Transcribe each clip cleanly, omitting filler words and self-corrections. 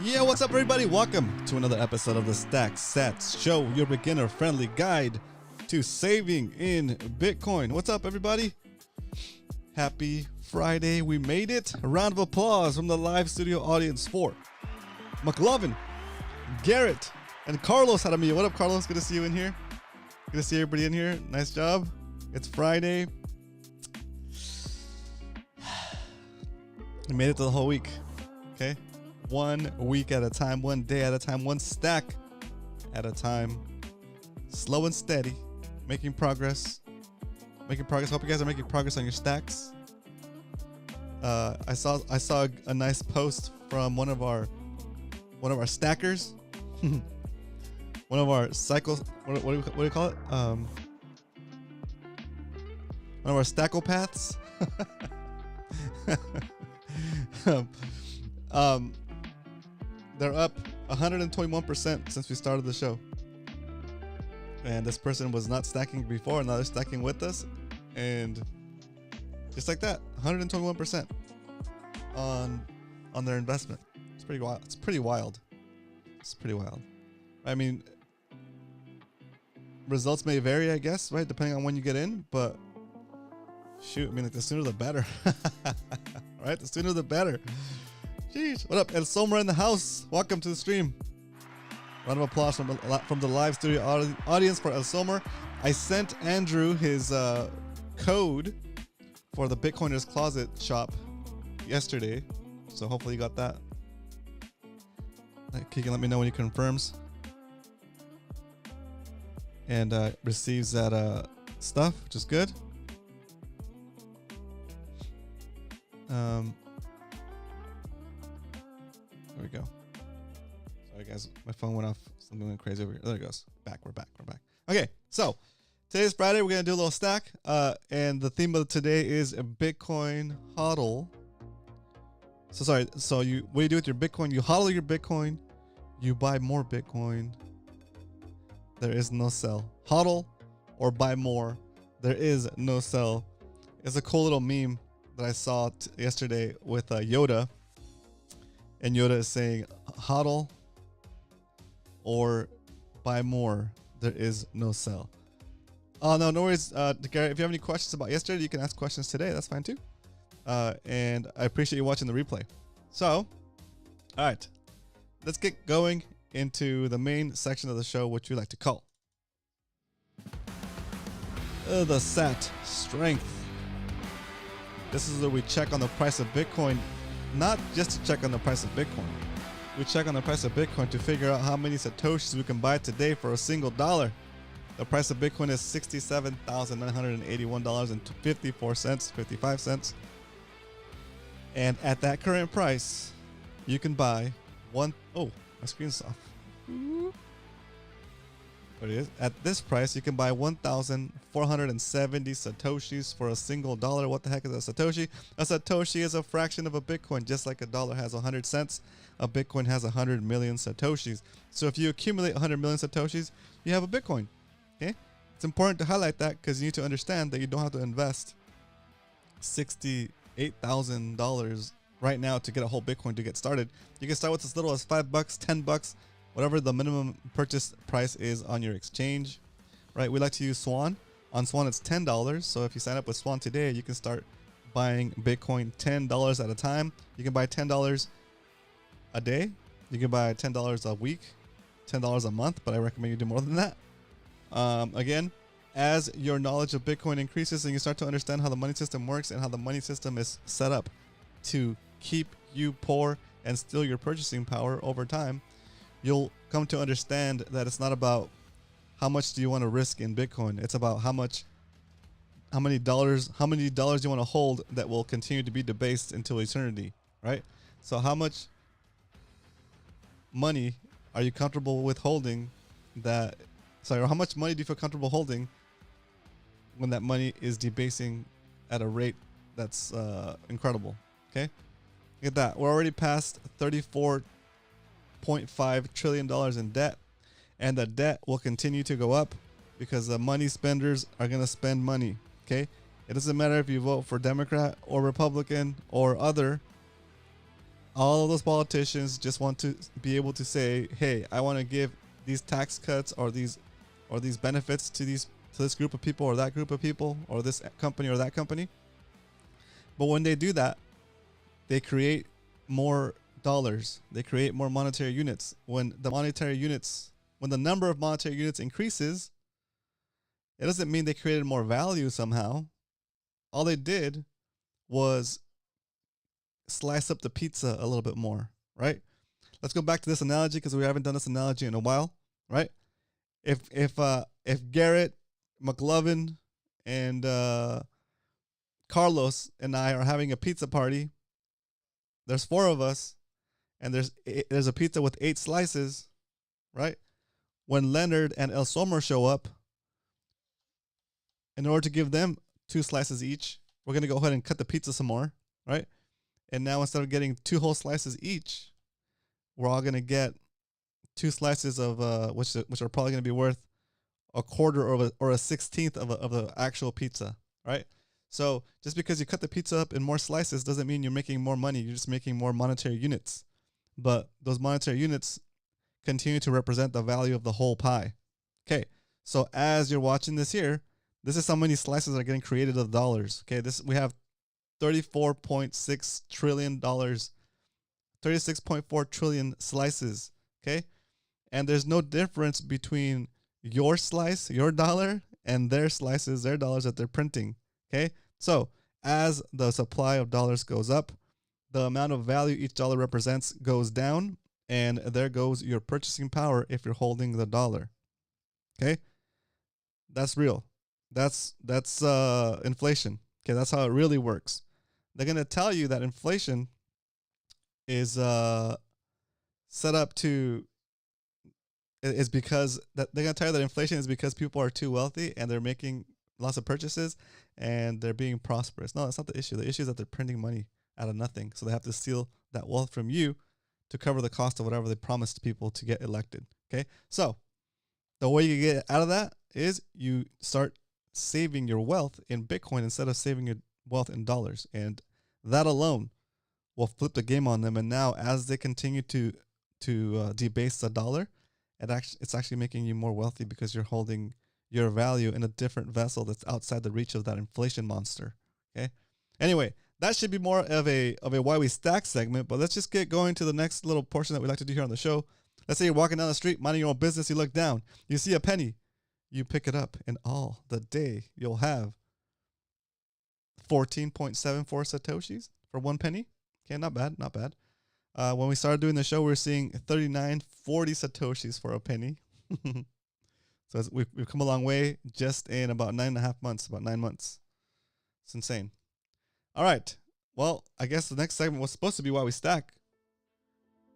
Yeah, what's up, everybody? Welcome to another episode of the Stack Sats Show, your beginner-friendly guide to saving in Bitcoin. What's up, everybody? Happy Friday. We made it. A round of applause from the live studio audience for McLovin, Garrett, and Carlos Jaramillo. What up, Carlos? Good to see you in here. Good to see everybody in here. Nice job. It's Friday. We made it to the whole week. Okay? 1 week at a time, 1 day at a time, 1 stack at a time. Slow and steady, making progress. Hope you guys are making progress on your stacks. I saw a nice post from one of our stackers, one of our cycles. What do you call it? One of our stackopaths. They're up 121% since we started the show. And this person was not stacking before, and now they're stacking with us. And just like that, 121% on their investment. It's pretty wild. It's pretty wild. I mean, results may vary, I guess, right? Depending on when you get in, but shoot, I mean, like, the sooner the better. Right? The sooner the better. Jeez. What up, El Somer in the house? Welcome to the stream. Round of applause from the live studio audience for El Somer. I sent Andrew his code for the Bitcoiners Closet shop yesterday, so hopefully you got that. He can let me know when he confirms and receives that stuff, which is good. There we go. Sorry, guys. My phone went off. Something went crazy over here. There it goes. We're back. Okay, so today's Friday. We're going to do a little stack. And the theme of today is a Bitcoin hodl. So what do you do with your Bitcoin? You hodl your Bitcoin. You buy more Bitcoin. There is no sell. Hodl or buy more. There is no sell. It's a cool little meme that I saw yesterday with Yoda. And Yoda is saying, hodl or buy more. There is no sell. Oh, no worries. Garrett, if you have any questions about yesterday, you can ask questions today. That's fine too. And I appreciate you watching the replay. So, all right. Let's get going into the main section of the show, which we like to call the SAT strength. This is where we check on the price of Bitcoin. Not just to check on the price of Bitcoin. We check on the price of Bitcoin to figure out how many Satoshis we can buy today for a single dollar. The price of Bitcoin is $67,981.54, 55 cents. And at that current price, you can buy my screen's off. There it is. At this price, you can buy 1,470 Satoshis for a single dollar. What the heck is a Satoshi? A Satoshi is a fraction of a Bitcoin. Just like a dollar has 100 cents, a Bitcoin has 100 million Satoshis. So if you accumulate 100 million Satoshis, you have a Bitcoin. Okay? It's important to highlight that because you need to understand that you don't have to invest $68,000 right now to get a whole Bitcoin to get started. You can start with as little as $5, $10, whatever the minimum purchase price is on your exchange, right? We like to use Swan. On Swan, it's $10. So if you sign up with Swan today, you can start buying Bitcoin $10 at a time. You can buy $10 a day. You can buy $10 a week, $10 a month, but I recommend you do more than that. Again, as your knowledge of Bitcoin increases and you start to understand how the money system works and how the money system is set up to keep you poor and steal your purchasing power over time, you'll come to understand that it's not about how much do you want to risk in Bitcoin. It's about how many dollars you want to hold that will continue to be debased until eternity, right? So how much money are you comfortable with holding or how much money do you feel comfortable holding when that money is debasing at a rate that's incredible, okay? Look at that. We're already past $34.5 trillion in debt, and the debt will continue to go up because the money spenders are going to spend money, okay? It doesn't matter if you vote for Democrat or Republican or other. All of those politicians just want to be able to say, "Hey, I want to give these tax cuts or these benefits to this group of people or that group of people or this company or that company." But when they do that, they create more dollars. They create more monetary units. When the number of monetary units increases, it doesn't mean they created more value somehow. All they did was slice up the pizza a little bit more, right? Let's go back to this analogy because we haven't done this analogy in a while, right? If Garrett, McLovin, and Carlos and I are having a pizza party, there's 4 of us, and there's a pizza with 8 slices, right? When Leonard and El Somer show up, in order to give them 2 slices each, we're gonna go ahead and cut the pizza some more, right? And now instead of getting 2 whole slices each, we're all gonna get 2 slices of which are probably gonna be worth a quarter or a 16th of the actual pizza, right? So just because you cut the pizza up in more slices doesn't mean you're making more money. You're just making more monetary units. But those monetary units continue to represent the value of the whole pie. Okay, so as you're watching this here, this is how many slices are getting created of dollars. Okay, we have $34.6 trillion, 36.4 trillion slices. Okay, and there's no difference between your slice, your dollar, and their slices, their dollars that they're printing. Okay, so as the supply of dollars goes up, the amount of value each dollar represents goes down, and there goes your purchasing power if you're holding the dollar. Okay, that's real. That's inflation. Okay, that's how it really works. They're gonna tell you that inflation is set up to is because that they're gonna tell you that inflation is because people are too wealthy and they're making lots of purchases and they're being prosperous. No, that's not the issue. The issue is that they're printing money out of nothing, so they have to steal that wealth from you to cover the cost of whatever they promised people to get elected. Okay, so the way you get out of that is you start saving your wealth in Bitcoin instead of saving your wealth in dollars, and that alone will flip the game on them. And now, as they continue to debase the dollar, it's actually making you more wealthy because you're holding your value in a different vessel that's outside the reach of that inflation monster. Okay. Anyway, that should be more of a why we stack segment. But let's just get going to the next little portion that we like to do here on the show. Let's say you're walking down the street, minding your own business. You look down, you see a penny, you pick it up, and all the day you'll have 14.74 satoshis for 1 penny. Okay, not bad, not bad. When we started doing the show, we were seeing 39.40 satoshis for a penny. So we've come a long way just in about 9.5 months, about 9 months. It's insane. All right. Well, I guess the next segment was supposed to be why we stack,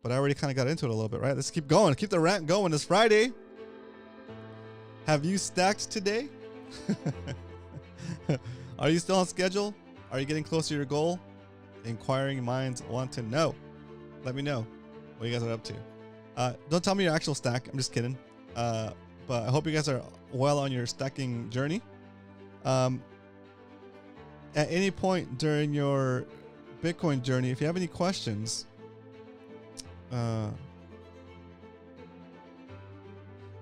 but I already kind of got into it a little bit, right? Let's keep going. Keep the rant going. It's Friday. Have you stacked today? Are you still on schedule? Are you getting closer to your goal? Inquiring minds want to know. Let me know what you guys are up to. Don't tell me your actual stack. I'm just kidding. But I hope you guys are well on your stacking journey. At any point during your Bitcoin journey, if you have any questions,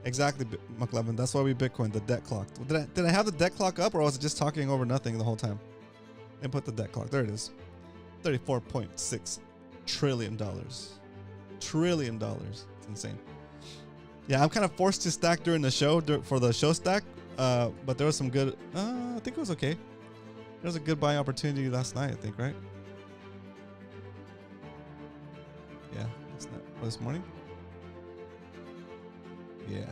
exactly, McLevin. That's why we Bitcoin the debt clock. Did I have the debt clock up, or was it just talking over nothing the whole time? And put the debt clock. There it is. $34.6 trillion. Trillion dollars. It's insane. Yeah, I'm kind of forced to stack during the show for the show stack. But there was some good. I think it was okay. There was a good buying opportunity last night, I think, right? Yeah, last night or this morning. Yeah.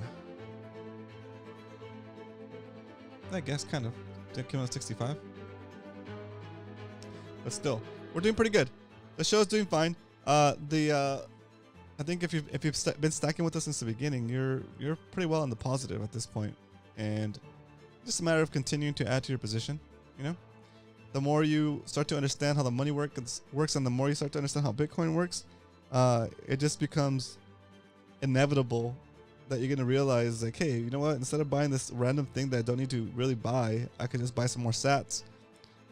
I guess kind of. Did come out at 65. But still, we're doing pretty good. The show's doing fine. I think if you've been stacking with us since the beginning, you're pretty well in the positive at this point, and just a matter of continuing to add to your position. You know, the more you start to understand how the money works, and the more you start to understand how Bitcoin works, it just becomes inevitable that you're gonna realize, like, hey, you know what? Instead of buying this random thing that I don't need to really buy, I could just buy some more sats.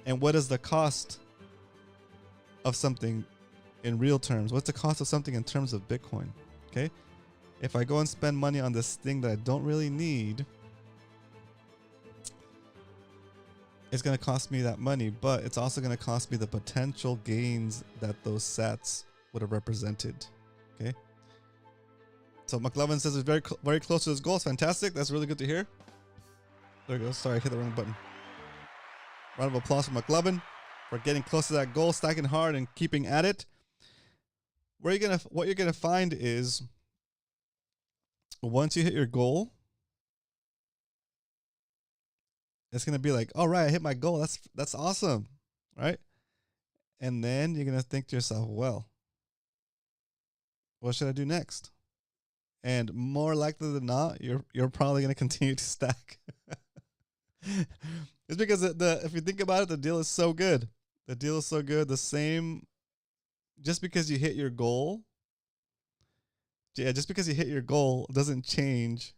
And what is the cost of something in real terms? What's the cost of something in terms of Bitcoin? Okay. If I go and spend money on this thing that I don't really need, it's going to cost me that money, but it's also going to cost me the potential gains that those sats would have represented. Okay. So McLovin says it's very close to his goals. Fantastic. That's really good to hear. There we go. Sorry, I hit the wrong button. Round of applause for McLovin for getting close to that goal, stacking hard and keeping at it. What you're gonna find is once you hit your goal, it's gonna be like, all right, I hit my goal. That's awesome, right? And then you're gonna think to yourself, well, what should I do next? And more likely than not, you're probably gonna continue to stack. It's because if you think about it, the deal is so good. The deal is so good. The same, just because you hit your goal, just because you hit your goal doesn't change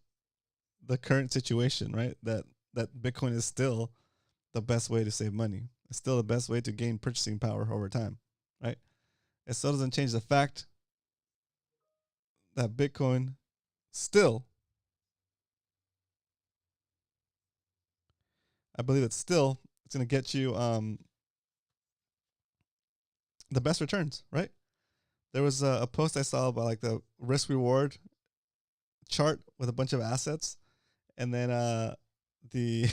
the current situation, right? That Bitcoin is still the best way to save money. It's still the best way to gain purchasing power over time, right? It still doesn't change the fact that Bitcoin still, I believe it's going to get you the best returns, right? There was a post I saw about like the risk reward chart with a bunch of assets, and then the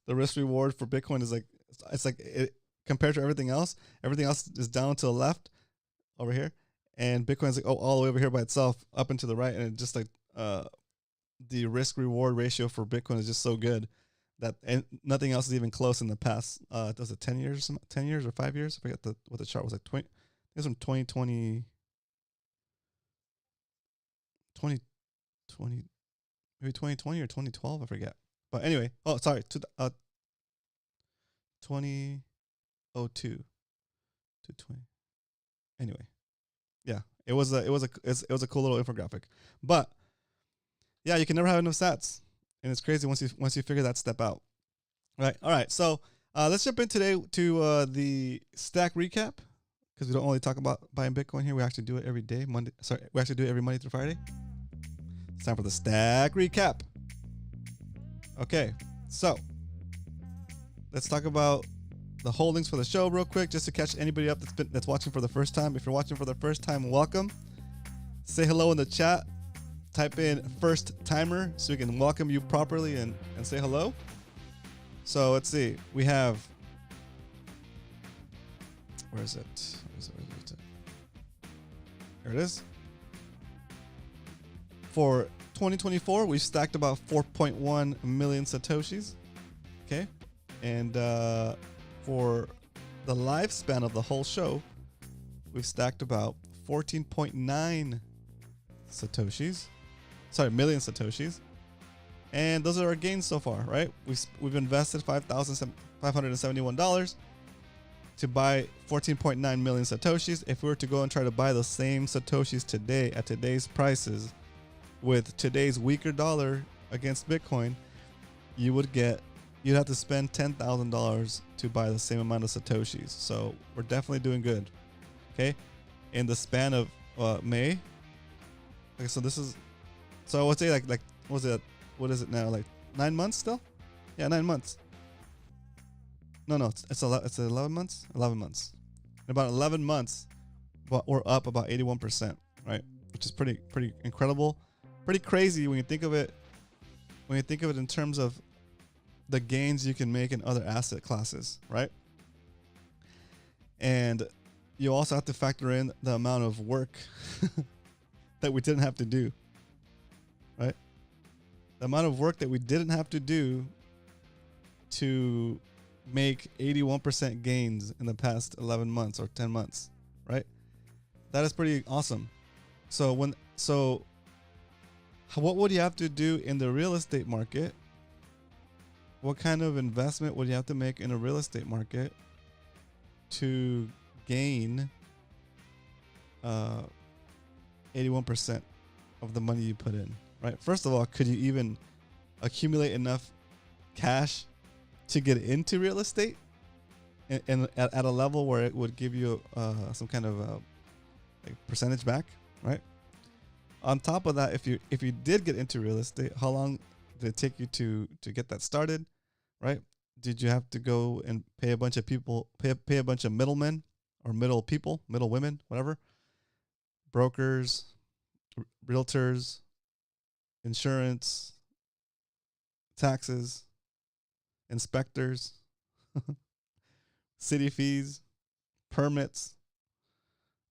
the risk reward for Bitcoin is compared to everything else is down to the left over here, and Bitcoin's like all the way over here by itself up and to the right, and it just like the risk reward ratio for Bitcoin is just so good that and nothing else is even close in the past. Was it 10 years or 5 years? I forget what the chart was like. 20. It was from 2020, maybe 2020 or 2012. I forget. But anyway, 2002 to 20. Anyway, yeah, it was a cool little infographic. But yeah, you can never have enough sats, and it's crazy once you figure that step out. Right. All right. So let's jump in today to the stack recap, because we don't only talk about buying Bitcoin here. We actually do it every day. We actually do it every Monday through Friday. It's time for the stack recap. Okay. So let's talk about the holdings for the show real quick, just to catch anybody up that's watching for the first time. If you're watching for the first time, welcome. Say hello in the chat. Type in first timer so we can welcome you properly and say hello. So let's see. We have, where is it? Here it is. For 2024, we've stacked about 4.1 million Satoshis. Okay. And for the lifespan of the whole show, we've stacked about 14.9 million Satoshis. And those are our gains so far, right? We've invested $5,571 to buy 14.9 million Satoshis. If we were to go and try to buy the same Satoshis today at today's prices with today's weaker dollar against Bitcoin, you'd have to spend $10,000 to buy the same amount of Satoshis. So we're definitely doing good. Okay. In the span of May. Okay, so I would say like what is it now? Like 9 months still? Yeah, 9 months. No, it's 11 months. 11 months. In about 11 months, but we're up about 81%, right? Which is pretty incredible, pretty crazy when you think of it. When you think of it in terms of the gains you can make in other asset classes, right? And you also have to factor in the amount of work that we didn't have to do, right? The amount of work that we didn't have to do to make 81% gains in the past 11 months or 10 months, right? That is pretty awesome. So what would you have to do in the real estate market? What kind of investment would you have to make in a real estate market to gain 81% of the money you put in, right? First of all, could you even accumulate enough cash to get into real estate? and at a level where it would give you some kind of like percentage back, right? On top of that, if you did get into real estate, how long did it take you to get that started, right? Did you have to go and pay a bunch of people, pay a bunch of middlemen or middle people, middle women, whatever, brokers, realtors, insurance, taxes, inspectors, city fees, permits,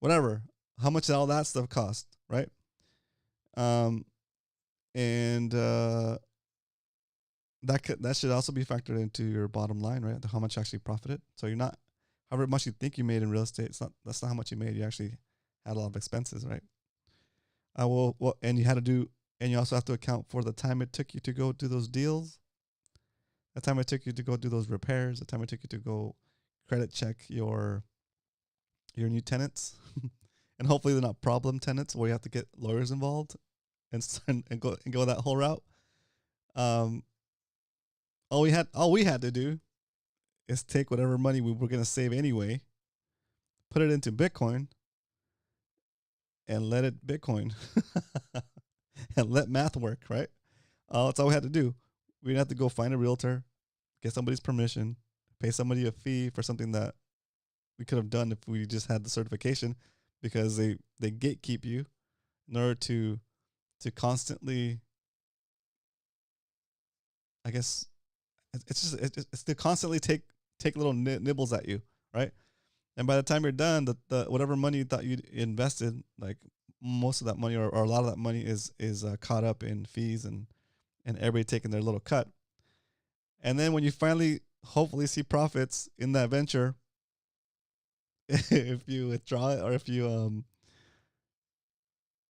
whatever? How much did all that stuff cost, right? And that should also be factored into your bottom line, right? How much you actually profited. So you're not, however much you think you made in real estate, that's not how much you made. You actually had a lot of expenses, right? And you had to do, and you also have to account for the time it took you to go do those deals, the time it took you to go do those repairs, the time it took you to go credit check your new tenants, and hopefully they're not problem tenants where you have to get lawyers involved and go that whole route. All we had to do is take whatever money we were going to save anyway, put it into Bitcoin, and let it Bitcoin, and let math work, right? That's all we had to do. We didn't have to go find a realtor, get somebody's permission, pay somebody a fee for something that we could have done if we just had the certification, because they gatekeep you in order to constantly, I guess it's to constantly take little nibbles at you, right? And by the time you're done, the whatever money you thought you invested, like most of that money or a lot of that money is caught up in fees and everybody taking their little cut. And then when you finally hopefully see profits in that venture, if you withdraw it or if you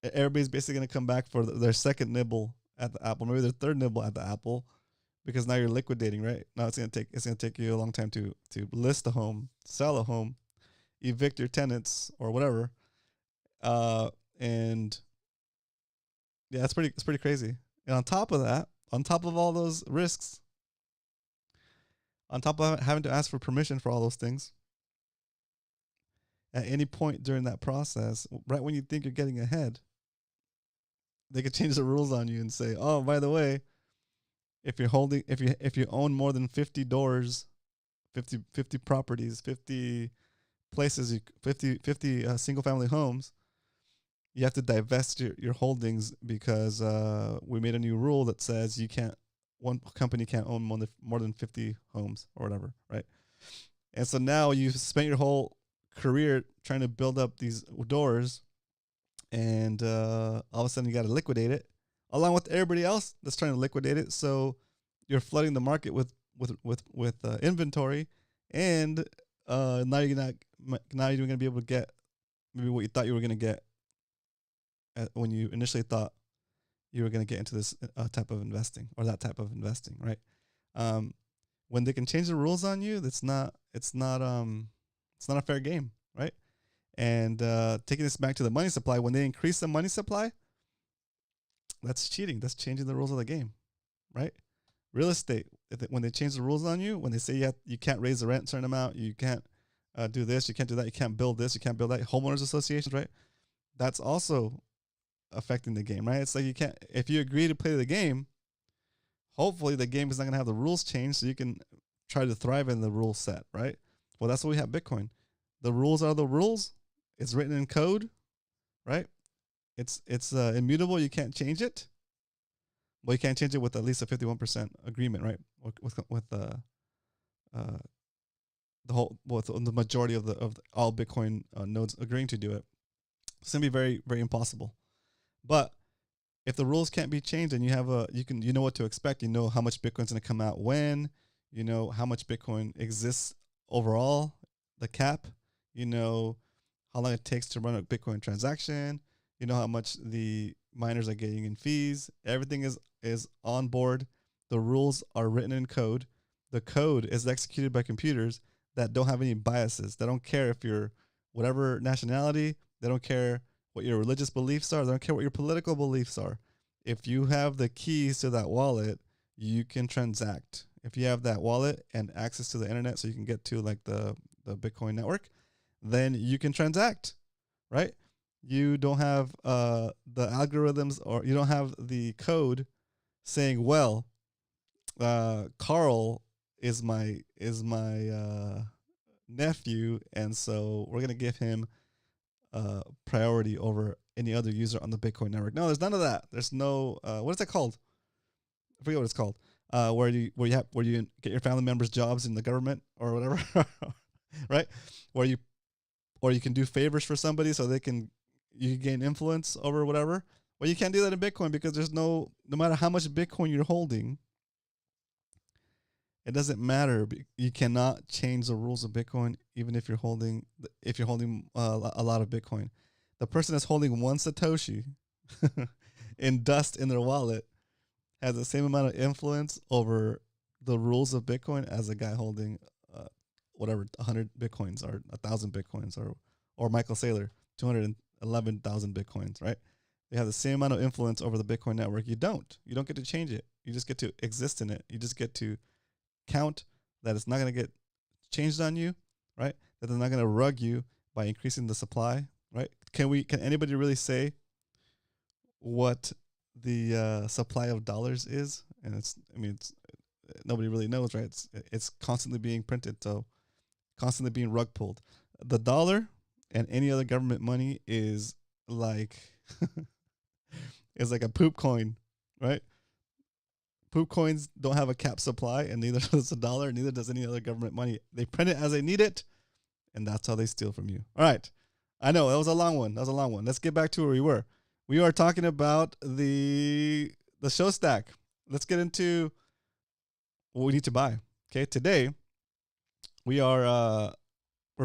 everybody's basically going to come back for their second nibble at the apple, maybe their third nibble at the apple, because now you're liquidating, right? Now it's going to take you a long time to list a home, sell a home, evict your tenants or whatever. And yeah, it's pretty crazy. And on top of that, on top of all those risks, on top of having to ask for permission for all those things, at any point during that process, right when you think you're getting ahead, they could change the rules on you and say, "Oh, by the way, if you own more than 50 doors, 50 properties, 50 places, 50 single family homes, you have to divest your holdings because we made a new rule that says one company can't own more than 50 homes or whatever, right?" And so now you've spent your whole career trying to build up these doors, and all of a sudden you got to liquidate it along with everybody else that's trying to liquidate it. So you're flooding the market with inventory, and now you're going to be able to get maybe what you thought you were going to get when you initially thought you were going to get into this type of investing or that type of investing, right? When they can change the rules on you, it's not a fair game, right? And taking this back to the money supply, when they increase the money supply, that's cheating. That's changing the rules of the game, right? Real estate, when they change the rules on you, when they say you can't raise the rent a certain amount, you can't do this, you can't do that, you can't build this, you can't build that, homeowners associations, right? That's also affecting the game, right? It's like if you agree to play the game, hopefully the game is not going to have the rules changed so you can try to thrive in the rule set, right? Well, that's what we have Bitcoin. The rules are the rules. It's written in code, right? It's immutable. You can't change it. Well, you can't change it with at least a 51% agreement, right? With the majority of all Bitcoin nodes agreeing to do it. It's gonna be very, very impossible. But if the rules can't be changed, and you know what to expect. You know how much Bitcoin's gonna come out when. You know how much Bitcoin exists overall, the cap. You know how long it takes to run a Bitcoin transaction. You know how much the miners are getting in fees. Everything is on board. The rules are written in code. The code is executed by computers that don't have any biases. They don't care if you're whatever nationality. They don't care what your religious beliefs are. They don't care what your political beliefs are. If you have the keys to that wallet, you can transact if you have that wallet and access to the internet, so you can get to like the Bitcoin network, then you can transact, right? You don't have the algorithms, or you don't have the code saying, well, Carl is my nephew, and so we're gonna give him priority over any other user on the Bitcoin network. No, there's none of that. There's no what is that called? I forget what it's called. Where you get your family members jobs in the government or whatever, right? Where you can do favors for somebody so you can gain influence over whatever. Well, you can't do that in Bitcoin because there's no matter how much Bitcoin you're holding, it doesn't matter. You cannot change the rules of Bitcoin, even if you're holding a lot of Bitcoin. The person that's holding one Satoshi in dust in their wallet has the same amount of influence over the rules of Bitcoin as a guy holding whatever 100 Bitcoins or 1,000 Bitcoins or Michael Saylor 211,000 Bitcoins, right? They have the same amount of influence over the Bitcoin network. You don't get to change it. You just get to exist in it. You just get to count that it's not going to get changed on you, right? That they're not going to rug you by increasing the supply, right? Can anybody really say what the supply of dollars is? And it's nobody really knows, right? It's constantly being printed, so constantly being rug pulled. The dollar and any other government money is like is like a poop coin, right? Poop coins don't have a cap supply, and neither does a dollar, neither does any other government money. They print it as they need it, and that's how they steal from you. All right. I know, that was a long one. Let's get back to where we were. We are talking about the show stack. Let's get into what we need to buy. Okay, today we're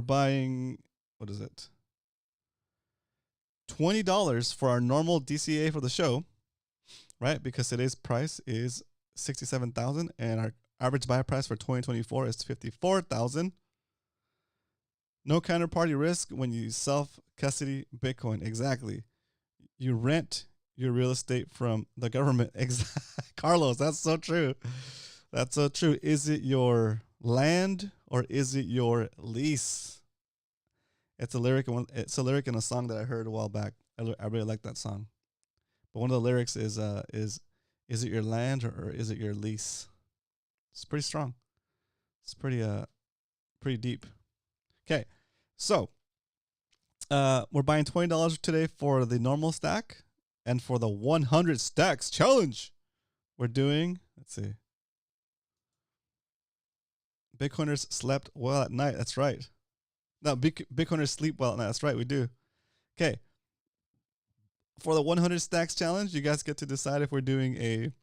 buying, what is it? $20 for our normal DCA for the show, right? Because today's price is $67,000, and our average buy price for 2024 is $54,000. No counterparty risk when you self-custody Bitcoin. Exactly. You rent your real estate from the government. Carlos, that's so true. That's so true. Is it your land or is it your lease? It's a lyric in a song that I heard a while back. I really like that song. But one of the lyrics is it your land or is it your lease? It's pretty strong. It's pretty deep. Okay, so we're buying $20 today for the normal stack, and for the 100 stacks challenge, we're doing, let's see, Bitcoiners slept well at night. That's right. No, Bitcoiners sleep well at night. That's right, we do. Okay. For the 100 stacks challenge, you guys get to decide if we're doing a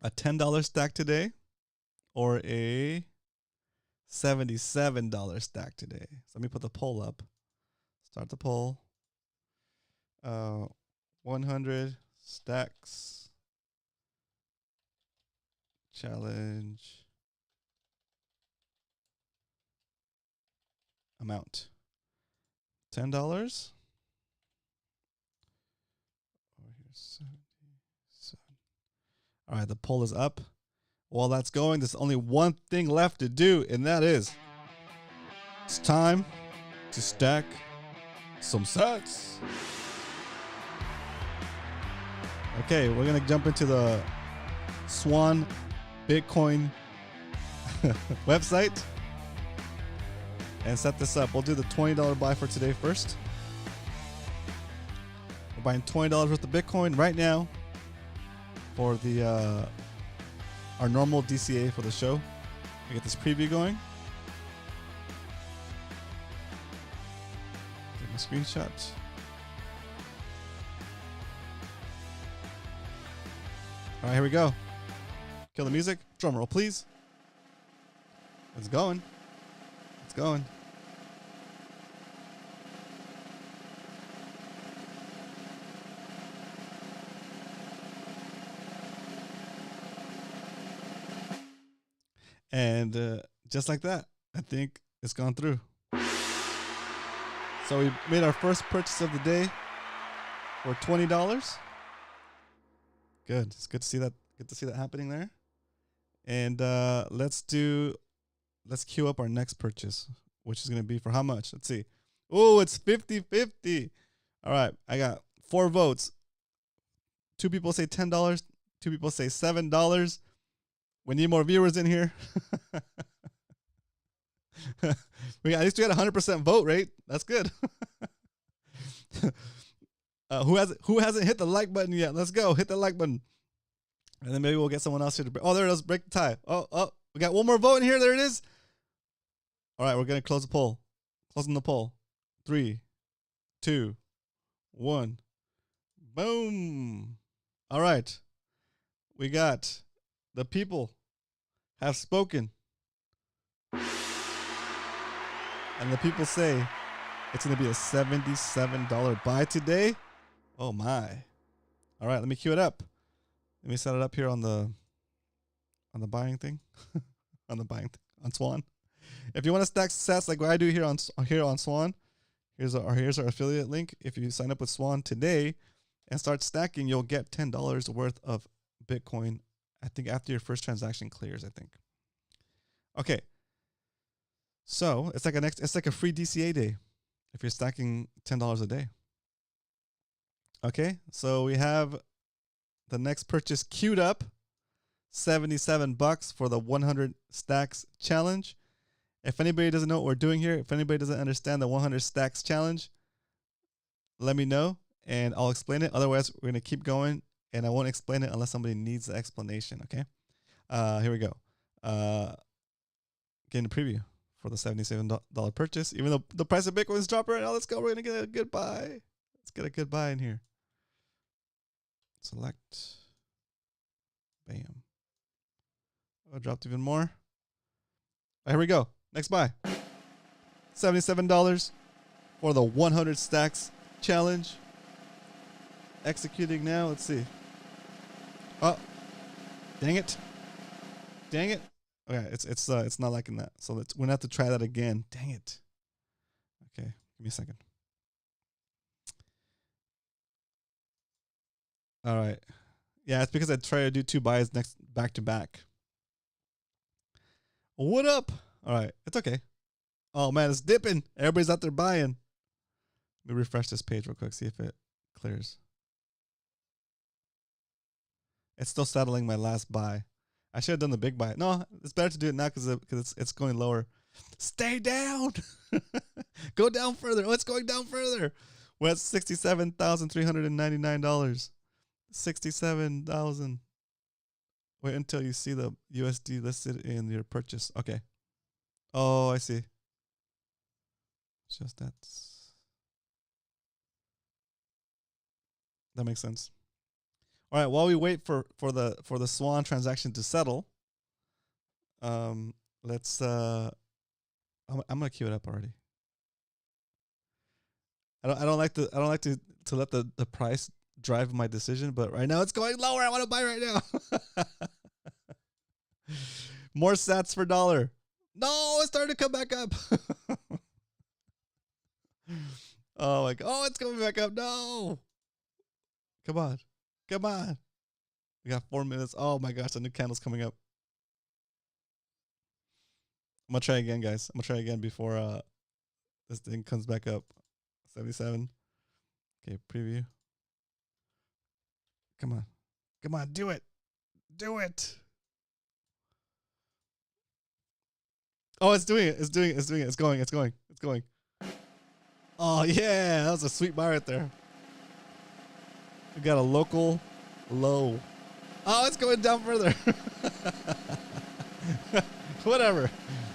$10 stack today or a $77 stack today. So let me put the poll up. Start the poll. 100 stacks challenge amount. $10. Over here, 77. All right, the poll is up. While that's going, there's only one thing left to do, and that is it's time to stack some sats. Okay, we're going to jump into the Swan Bitcoin website and set this up. We'll do the $20 buy for today first. We're buying $20 worth of Bitcoin right now for the our normal DCA for the show. We get this preview going. Take a screenshot. All right, here we go. Kill the music. Drum roll, please. It's going. It's going. And just like that, I think it's gone through. So we made our first purchase of the day for $20. Good. It's good to see that. Good to see that happening there. And let's queue up our next purchase, which is going to be for how much? Let's see. Oh, it's 50-50. All right, I got 4 votes. 2 people say $10. 2 people say $7. We need more viewers in here. At least we got 100% vote rate. That's good. Who hasn't hit the like button yet? Let's go. Hit the like button. And then maybe we'll get someone else here to oh, there it is. Break the tie. Oh, we got one more vote in here. There it is. All right, we're going to close the poll. Closing the poll. 3, 2, 1. Boom. All right. We got the people have spoken. And the people say it's going to be a $77 buy today. Oh, my. All right, let me queue it up. Let me set it up here on the buying thing. On Swan. If you want to stack sats like what I do here on Swan, here's our affiliate link. If you sign up with Swan today and start stacking, you'll get $10 worth of Bitcoin, I think, after your first transaction clears, I think. Okay. So it's like a free DCA day if you're stacking $10 a day. Okay, so we have the next purchase queued up, $77 for the 100 stacks challenge. If anybody doesn't know what we're doing here, if anybody doesn't understand the 100 stacks challenge, let me know and I'll explain it. Otherwise, we're going to keep going and I won't explain it unless somebody needs the explanation, okay? Here we go. Getting a preview for the $77 purchase. Even though the price of Bitcoin is dropping right now, let's go. We're going to get a good buy. Let's get a good buy in here. Select. Bam. Oh, dropped even more. Here we go. Next buy. $77 for the 100 stacks challenge. Executing now. Let's see. Oh, dang it. Dang it. Okay, it's not liking that. So we're gonna have to try that again. Dang it. Okay, give me a second. All right. Yeah, it's because I try to do 2 buys back to back. What up? All right, it's okay. Oh man, it's dipping. Everybody's out there buying. Let me refresh this page real quick, see if it clears. It's still settling my last buy. I should have done the big buy. No, it's better to do it now because it's going lower. Stay down. Go down further. Oh, it's going down further. We're at $67,399. 67,000. Wait until you see the USD listed in your purchase. Okay. Oh, I see. Just that makes sense. All right. While we wait for the Swan transaction to settle, let's. I'm gonna queue it up already. I don't like to let the price drive my decision, but right now it's going lower. I want to buy right now. More sats for $1. No, it's starting to come back up. Oh my god! Oh, it's coming back up. No, come on, come on. We got 4 minutes. Oh my gosh, the new candle's coming up. I'm gonna try again, guys. I'm gonna try again before this thing comes back up. 77. Okay, preview. Come on. Come on, do it. Do it. Oh, it's doing it. It's doing it. It's doing it. It's going. It's going. It's going. Oh, yeah. That was a sweet buy right there. We got a local low. Oh, it's going down further. Whatever.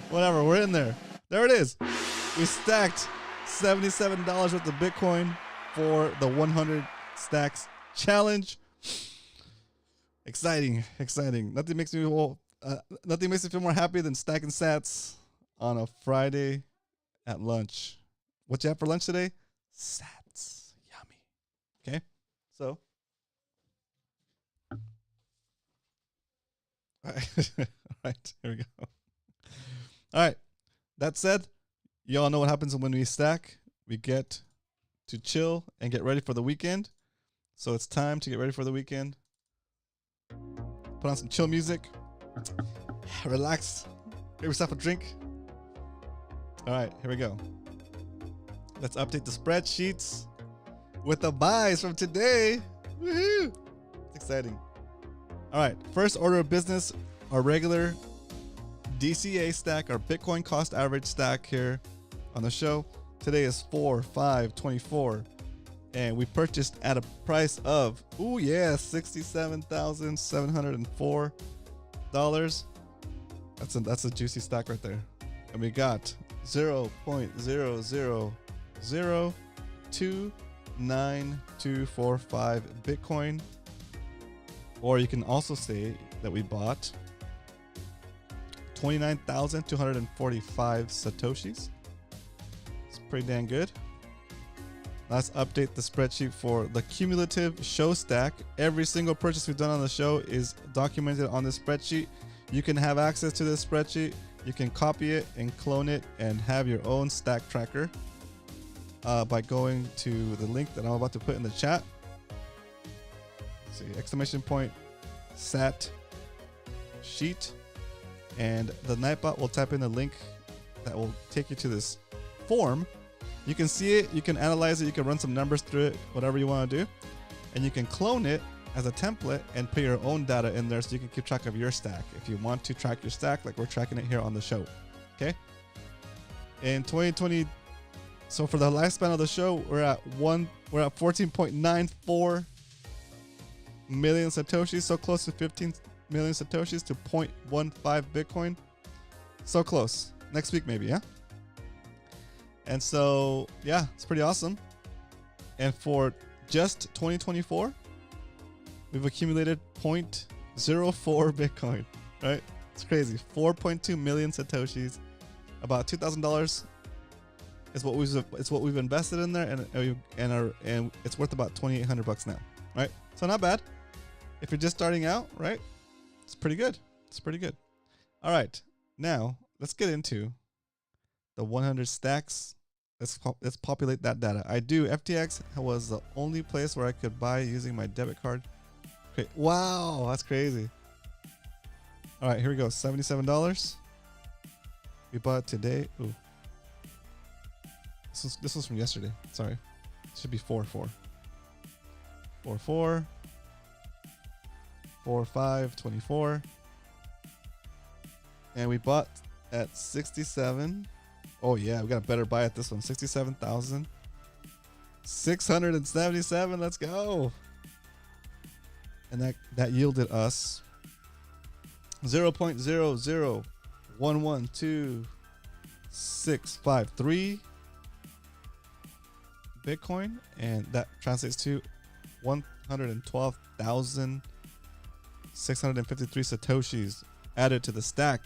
Whatever. We're in there. There it is. We stacked $77 worth of Bitcoin for the 100 stacks challenge. Exciting. Exciting. Nothing makes me feel more happy than stacking sats on a Friday at lunch. What you have for lunch today? Sats. Yummy. Okay. So. All right. Here we go. All right. That said, y'all know what happens when we stack. We get to chill and get ready for the weekend. So it's time to get ready for the weekend. Put on some chill music. Relax. Give yourself a drink. All right, here we go. Let's update the spreadsheets with the buys from today. Woohoo! It's exciting. All right, first order of business, our regular DCA stack, our Bitcoin cost average stack here on the show. Today is 4/5/24, and we purchased at a price of, ooh yeah, $67,704. That's a juicy stack right there. And we got 0.00029245 Bitcoin. Or you can also say that we bought 29,245 Satoshis. It's pretty damn good. Let's update the spreadsheet for the cumulative show stack. Every single purchase we've done on the show is documented on this spreadsheet. You can have access to this spreadsheet. You can copy it and clone it and have your own stack tracker by going to the link that I'm about to put in the chat. Let's see, exclamation point, sat sheet. And the Nightbot will type in the link that will take you to this form. You can see it, you can analyze it, you can run some numbers through it, whatever you want to do. And you can clone it as a template and put your own data in there so you can keep track of your stack if you want to track your stack like we're tracking it here on the show. Okay? In 2020, so for the lifespan of the show, we're at 14.94 million Satoshis, so close to 15 million Satoshis to 0.15 Bitcoin. So close. Next week maybe, yeah? And so, yeah, it's pretty awesome. And for just 2024, we've accumulated 0.04 Bitcoin, right? It's crazy. 4.2 million Satoshis, about $2,000 is what we've invested in there, and it's worth about $2,800 now, right? So not bad. If you're just starting out, right? It's pretty good. It's pretty good. All right, now let's get into the 100 stacks. Let's populate that data. FTX was the only place where I could buy using my debit card. Okay. Wow, that's crazy. All right, here we go. $77. We bought today. Ooh, this was from yesterday. Sorry, it should be 4/4. 4/4. 4/5/24. And we bought at 67. Oh yeah, we got a better buy at this one. 67,677. Let's go. And that yielded us 0.0011263 Bitcoin, and that translates to 112,653 Satoshis added to the stack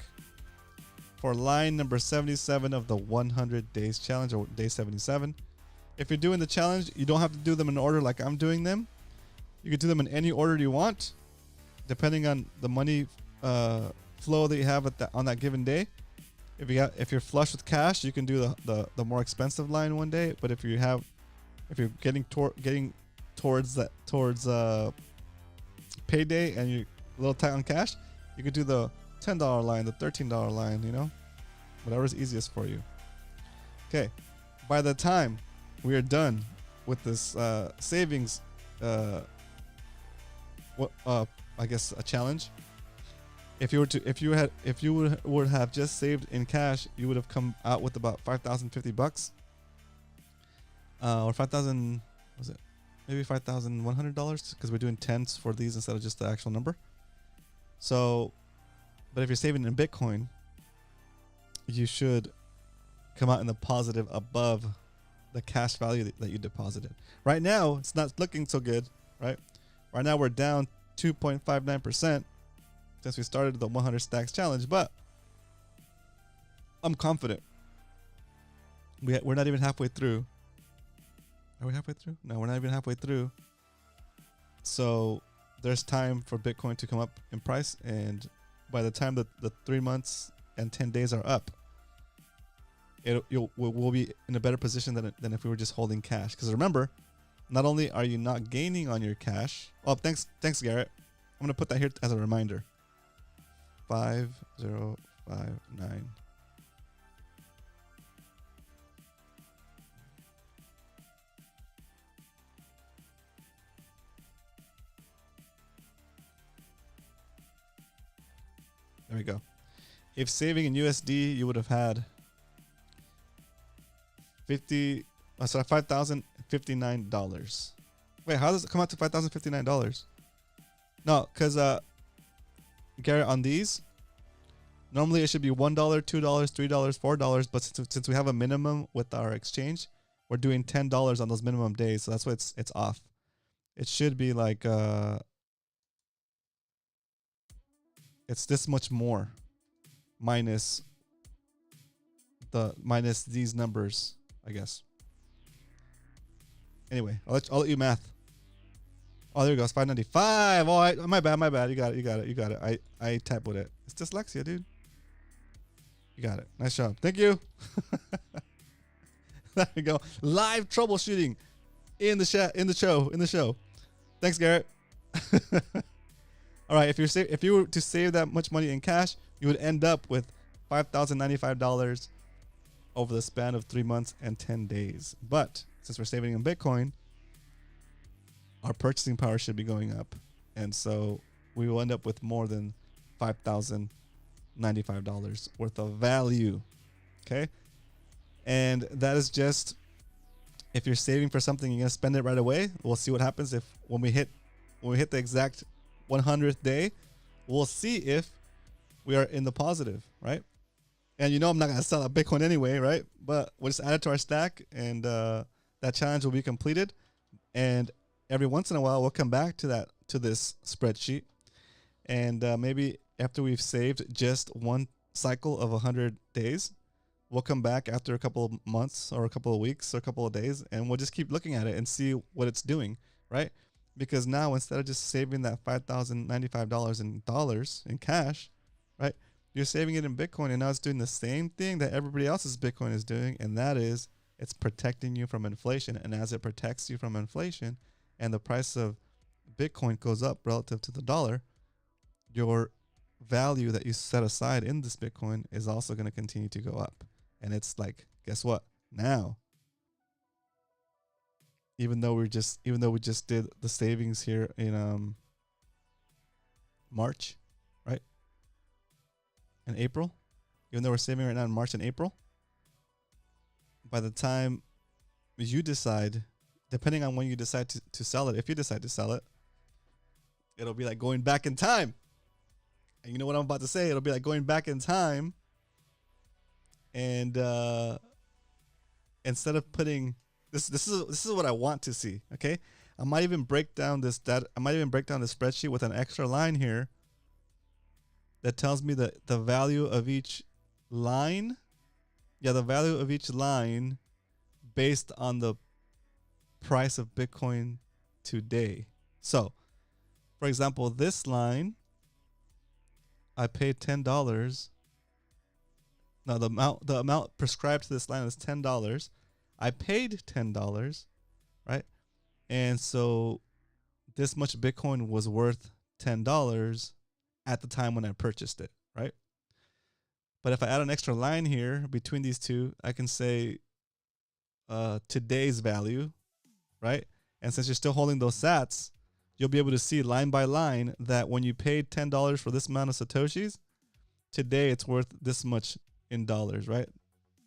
for line number 77 of the 100 days challenge, or day 77. If you're doing the challenge, you don't have to do them in order like I'm doing them. You can do them in any order you want, depending on the money flow that you have on that given day. If you're flush with cash, you can do the more expensive line one day. But if you're getting towards payday and you're a little tight on cash, you could do the $10 line, the $13 line, whatever's easiest for you. Okay, by the time we are done with this savings, I guess a challenge. If you would have just saved in cash, you would have come out with about $5,050, or 5,000. Was it maybe $5,100? Because we're doing tens for these instead of just the actual number. So. But if you're saving in Bitcoin, you should come out in the positive above the cash value that you deposited. Right now, it's not looking so good, right? Right now, we're down 2.59% since we started the 100 stacks challenge, but I'm confident. We're not even halfway through. Are we halfway through? No, we're not even halfway through. So there's time for Bitcoin to come up in price, and by the time the 3 months and 10 days are up, we'll be in a better position than if we were just holding cash. Because remember, not only are you not gaining on your cash. Oh, thanks, Garrett. I'm gonna put that here as a reminder. 5059. There we go. If saving in USD, you would have had $5,059. Wait, how does it come out to $5,059? No, because Garrett, on these, normally it should be $1, $2, $3, $4, but since we have a minimum with our exchange, we're doing $10 on those minimum days, so that's why it's off. It should be like it's this much more minus these numbers, I guess. Anyway, I'll let you math. Oh, there you go. It's 595. Oh, my bad. You got it. I type with it. It's dyslexia, dude. You got it. Nice job. Thank you. There we go. Live troubleshooting in the show. Thanks, Garrett. All right. If you were to save that much money in cash, you would end up with $5,095 over the span of 3 months and 10 days. But since we're saving in Bitcoin, our purchasing power should be going up. And so we will end up with more than $5,095 worth of value. Okay. And that is just, if you're saving for something, you're going to spend it right away. We'll see what happens if when we hit the exact 100th day, we'll see if we are in the positive, right? And I'm not going to sell a Bitcoin anyway, right? But we'll just add it to our stack, and that challenge will be completed. And every once in a while, we'll come back to this spreadsheet, and maybe after we've saved just one cycle of 100 days, we'll come back after a couple of months or a couple of weeks or a couple of days, and we'll just keep looking at it and see what it's doing, right? Because now, instead of just saving that $5,095 in cash, right, you're saving it in Bitcoin, and now it's doing the same thing that everybody else's Bitcoin is doing, and that is it's protecting you from inflation. And as it protects you from inflation and the price of Bitcoin goes up relative to the dollar, your value that you set aside in this Bitcoin is also going to continue to go up. And it's like, guess what? Now, even though we just did the savings here in March, right? In April, even though we're saving right now in March and April, by the time you decide, depending on when you decide to sell it, if you decide to sell it, it'll be like going back in time. And you know what I'm about to say? It'll be like going back in time, and instead of putting this is what I want to see. Okay, I might even break down this spreadsheet with an extra line here that tells me the value of each line. Yeah, the value of each line based on the price of Bitcoin today. So, for example, this line, I paid $10. Now the amount prescribed to this line is $10. I paid $10, right? And so this much Bitcoin was worth $10 at the time when I purchased it, right? But if I add an extra line here between these two, I can say today's value, right? And since you're still holding those sats, you'll be able to see line by line that when you paid $10 for this amount of Satoshis, today it's worth this much in dollars, right?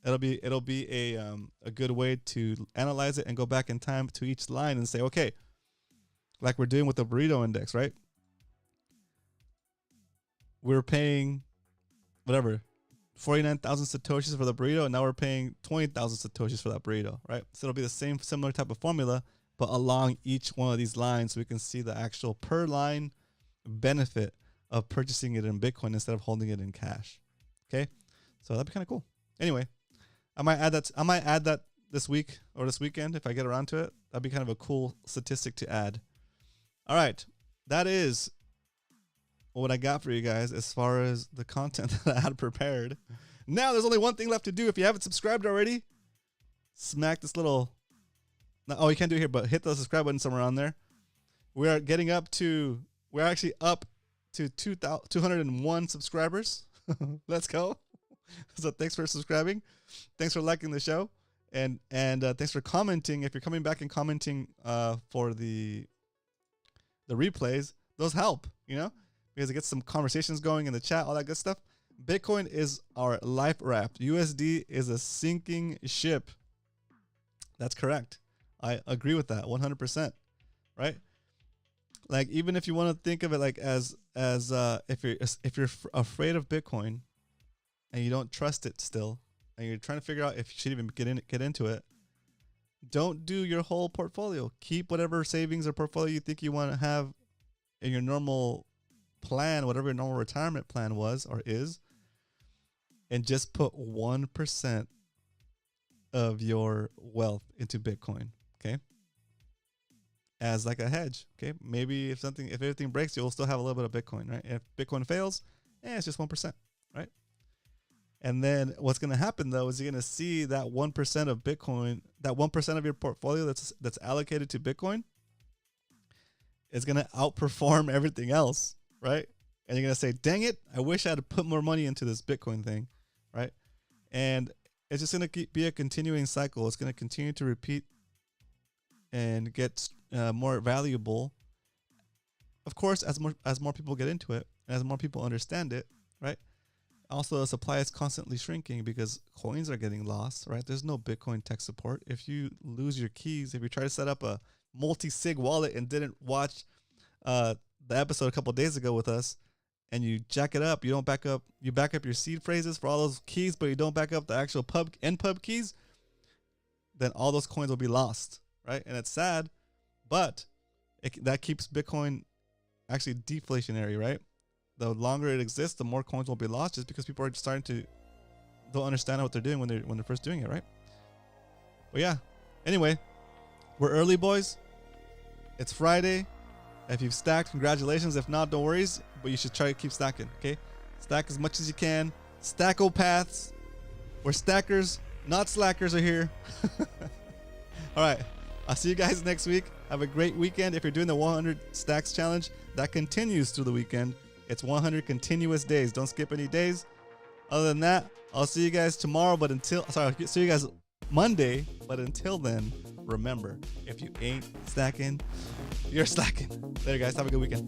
It'll be a good way to analyze it and go back in time to each line and say, okay, like we're doing with the burrito index, right? We're paying whatever 49,000 Satoshis for the burrito, and now we're paying 20,000 Satoshis for that burrito, right? So it'll be the similar type of formula, but along each one of these lines, so we can see the actual per line benefit of purchasing it in Bitcoin instead of holding it in cash. Okay, so that'd be kind of cool. Anyway, I might add that this week or this weekend if I get around to it. That'd be kind of a cool statistic to add. All right, that is what I got for you guys as far as the content that I had prepared. Now there's only one thing left to do. If you haven't subscribed already, smack this little, oh, you can't do it here, but hit the subscribe button somewhere on there. We're actually up to 201 subscribers. Let's go. So thanks for subscribing. Thanks for liking the show. And thanks for commenting. If you're coming back and commenting for the replays, those help, because it gets some conversations going in the chat, all that good stuff. Bitcoin is our life raft. USD is a sinking ship. That's correct. I agree with that 100%. Right? Like, even if you want to think of it like as if you're afraid of Bitcoin and you don't trust it still, and you're trying to figure out if you should even get into it, don't do your whole portfolio. Keep whatever savings or portfolio you think you want to have in your normal plan, whatever your normal retirement plan was or is, and just put 1% of your wealth into Bitcoin, okay? As like a hedge, okay? Maybe if everything breaks, you'll still have a little bit of Bitcoin, right? If Bitcoin fails, it's just 1%, right? And then what's going to happen, though, is you're going to see that 1% of Bitcoin, that 1% of your portfolio that's allocated to Bitcoin is going to outperform everything else, right? And you're going to say, dang it, I wish I had put more money into this Bitcoin thing, right? And it's just going to be a continuing cycle. It's going to continue to repeat and get more valuable. Of course, as more people get into it, and as more people understand it, right? Also, the supply is constantly shrinking because coins are getting lost, right? There's no Bitcoin tech support. If you lose your keys, if you try to set up a multi-sig wallet and didn't watch the episode a couple of days ago with us, and you jack it up, you back up your seed phrases for all those keys, but you don't back up the actual pub keys, then all those coins will be lost, right? And it's sad, but that keeps Bitcoin actually deflationary, right? The longer it exists, the more coins will be lost, just because people are don't understand what they're doing when they're first doing it, right? But yeah, anyway, we're early, boys. It's Friday. If you've stacked, congratulations. If not, don't worry, but you should try to keep stacking, okay? Stack as much as you can. Stackopaths. We're stackers, not slackers are here. All right, I'll see you guys next week. Have a great weekend. If you're doing the 100 stacks challenge, that continues through the weekend. It's 100 continuous days. Don't skip any days. Other than that, I'll see you guys tomorrow. See you guys Monday. But until then, remember, if you ain't stacking, you're slacking. Later, guys. Have a good weekend.